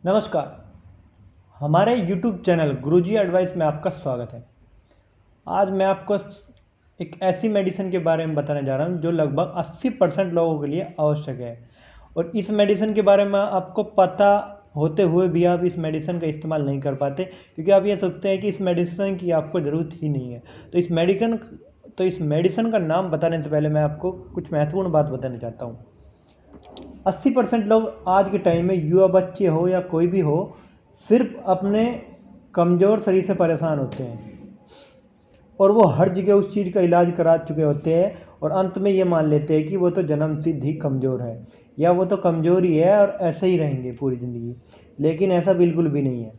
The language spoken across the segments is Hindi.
नमस्कार। हमारे YouTube चैनल गुरुजी एडवाइस में आपका स्वागत है। आज मैं आपको एक ऐसी मेडिसिन के बारे में बताने जा रहा हूं जो लगभग 80% लोगों के लिए आवश्यक है और इस मेडिसिन के बारे में आपको पता होते हुए भी आप इस मेडिसिन का इस्तेमाल नहीं कर पाते क्योंकि आप ये सोचते हैं कि इस मेडिसिन की आपको ज़रूरत ही नहीं है। तो इस मेडिसिन का नाम बताने से पहले मैं आपको कुछ महत्वपूर्ण बात बताना चाहता हूँ। 80% लोग आज के टाइम में, युवा बच्चे हो या कोई भी हो, सिर्फ अपने कमज़ोर शरीर से परेशान होते हैं और वो हर जगह उस चीज़ का इलाज करा चुके होते हैं और अंत में ये मान लेते हैं कि वो तो जन्म सिद्ध ही कमज़ोर है या वो तो कमज़ोर ही है और ऐसे ही रहेंगे पूरी ज़िंदगी। लेकिन ऐसा बिल्कुल भी नहीं है।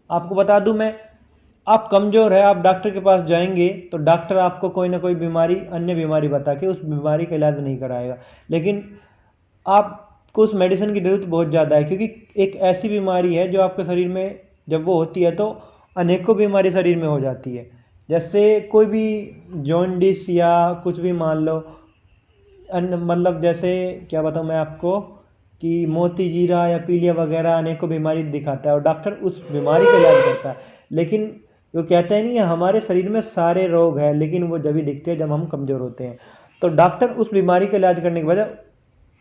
आपको बता दूं मैं, आप कमज़ोर है, आप डॉक्टर के पास जाएंगे तो डॉक्टर आपको कोई ना कोई बीमारी, अन्य बीमारी बता के उस बीमारी का इलाज नहीं कराएगा। लेकिन आपको उस मेडिसिन की ज़रूरत बहुत ज़्यादा है क्योंकि एक ऐसी बीमारी है जो आपके शरीर में जब वो होती है तो अनेकों बीमारी शरीर में हो जाती है। जैसे कोई भी जॉन्डिस या कुछ भी मान लो, मतलब जैसे क्या बताऊँ मैं आपको कि मोती जीरा या पीलिया वगैरह अनेकों बीमारी दिखाता है और डॉक्टर उस बीमारी का इलाज करता है। लेकिन वो कहते हैं नहीं, हमारे शरीर में सारे रोग हैं लेकिन वो जब ही दिखते हैं जब हम कमज़ोर होते हैं। तो डॉक्टर उस बीमारी का इलाज करने के बजाय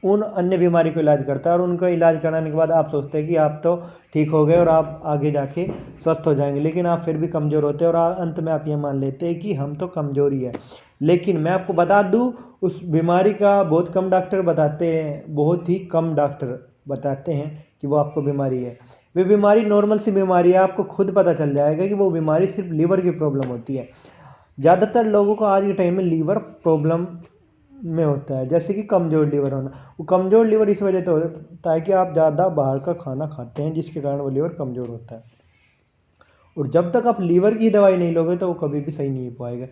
उन अन्य बीमारी को इलाज करता है और उनका इलाज कराने के बाद आप सोचते हैं कि आप तो ठीक हो गए और आप आगे जाके स्वस्थ हो जाएंगे, लेकिन आप फिर भी कमज़ोर होते हैं और अंत में आप ये मान लेते हैं कि हम तो कमज़ोर ही है। लेकिन मैं आपको बता दूं, उस बीमारी का बहुत कम डॉक्टर बताते हैं, बहुत ही कम डॉक्टर बताते हैं कि वो आपको बीमारी है। वे बीमारी नॉर्मल सी बीमारी है, आपको खुद पता चल जाएगा कि वो बीमारी सिर्फ लीवर की प्रॉब्लम होती है। ज़्यादातर लोगों को आज के टाइम में लीवर प्रॉब्लम में होता है, जैसे कि कमज़ोर लीवर होना। वो कमज़ोर लीवर इस वजह से होता है कि आप ज़्यादा बाहर का खाना खाते हैं जिसके कारण वो लीवर कमज़ोर होता है। और जब तक आप लीवर की दवाई नहीं लोगे तो वो कभी भी सही नहीं हो पाएगा।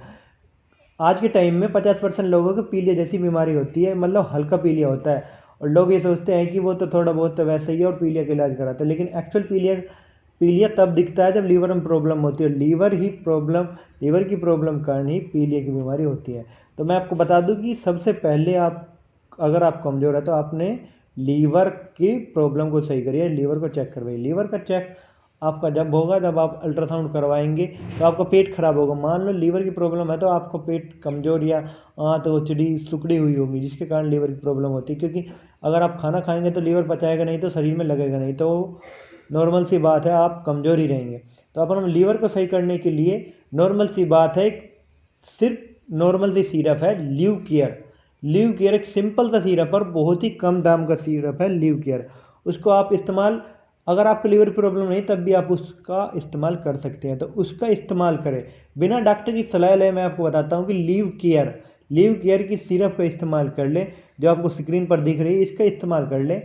आज के टाइम में 50% लोगों को पीलिया जैसी बीमारी होती है, मतलब हल्का पीलिया होता है और लोग ये सोचते हैं कि वो तो थोड़ा बहुत तो वैसे ही है और पीलिया का इलाज कराते हैं। लेकिन एक्चुअल पीलिया तब दिखता है जब लीवर में प्रॉब्लम होती है। लीवर की प्रॉब्लम कारण ही पीलिया की बीमारी होती है। तो मैं आपको बता दूं कि सबसे पहले अगर आप कमज़ोर है तो आपने लीवर की प्रॉब्लम को सही करिए, लीवर को चेक करवाइए। लीवर का चेक आपका जब होगा, जब आप अल्ट्रासाउंड करवाएंगे तो आपका पेट खराब होगा। मान लो लीवर की प्रॉब्लम है तो आपको पेट कमज़ोर या आंत उचड़ी सुकड़ी हुई होगी जिसके कारण लीवर की प्रॉब्लम होती है। क्योंकि अगर आप खाना खाएंगे तो लीवर पचाएगा नहीं तो शरीर में लगेगा नहीं, तो नॉर्मल सी बात है आप कमज़ोर ही रहेंगे। तो अपन लीवर को सही करने के लिए नॉर्मल सी बात है, सिर्फ नॉर्मल सी सिरप है लिव केयर एक सिंपल सा सिरप और बहुत ही कम दाम का सिरप है लिव केयर। उसको आप इस्तेमाल, अगर आपको लीवर प्रॉब्लम नहीं तब भी आप उसका इस्तेमाल कर सकते हैं, तो उसका इस्तेमाल करें बिना डॉक्टर की सलाह ले। मैं आपको बताता हूँ कि लिव केयर की सिरप का इस्तेमाल कर लें, जो आपको स्क्रीन पर दिख रही है, इसका इस्तेमाल कर लें।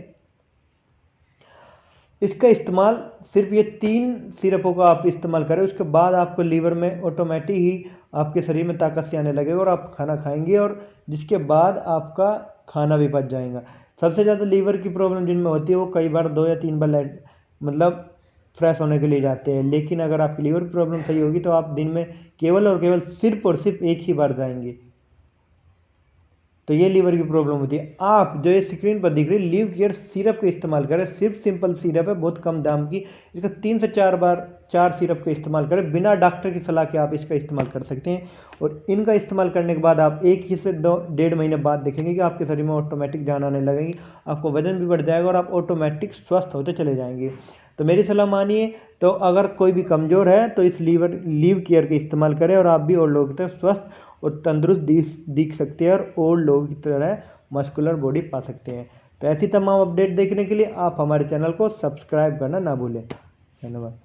इसका इस्तेमाल सिर्फ ये 3 सिरपों का आप इस्तेमाल करें, उसके बाद आपको लीवर में ऑटोमेटिक ही आपके शरीर में ताकत सी आने लगेगी और आप खाना खाएंगे और जिसके बाद आपका खाना भी पच जाएगा। सबसे ज़्यादा लीवर की प्रॉब्लम जिनमें होती है वो कई बार 2 या 3 बार मतलब फ्रेश होने के लिए जाते हैं। लेकिन अगर आपकी लीवर प्रॉब्लम सही होगी तो आप दिन में केवल और केवल सिर्फ और सिर्फ एक ही बार जाएंगे। तो ये लीवर की प्रॉब्लम होती है। आप जो ये स्क्रीन पर दिख रही लिव केयर सिरप का इस्तेमाल करें, सिर्फ सिंपल सिरप है, बहुत कम दाम की। इसका 3 से 4 बार 4 सिरप का इस्तेमाल करें, बिना डॉक्टर की सलाह के आप इसका इस्तेमाल कर सकते हैं। और इनका इस्तेमाल करने के बाद आप 1 ही से 1.5 महीने बाद देखेंगे कि आपके शरीर में ऑटोमेटिक जान आने लगेगी, आपको वजन भी बढ़ जाएगा और आप ऑटोमेटिक स्वस्थ होते चले जाएंगे। तो मेरी सलाह मानिए। तो अगर कोई भी कमज़ोर है तो इस लिव केयर का इस्तेमाल करें और आप भी और लोगों की तरह स्वस्थ और तंदुरुस्त दिख सकते हैं और लोगों की तरह मस्कुलर बॉडी पा सकते हैं। तो ऐसी तमाम अपडेट देखने के लिए आप हमारे चैनल को सब्सक्राइब करना ना भूलें। धन्यवाद।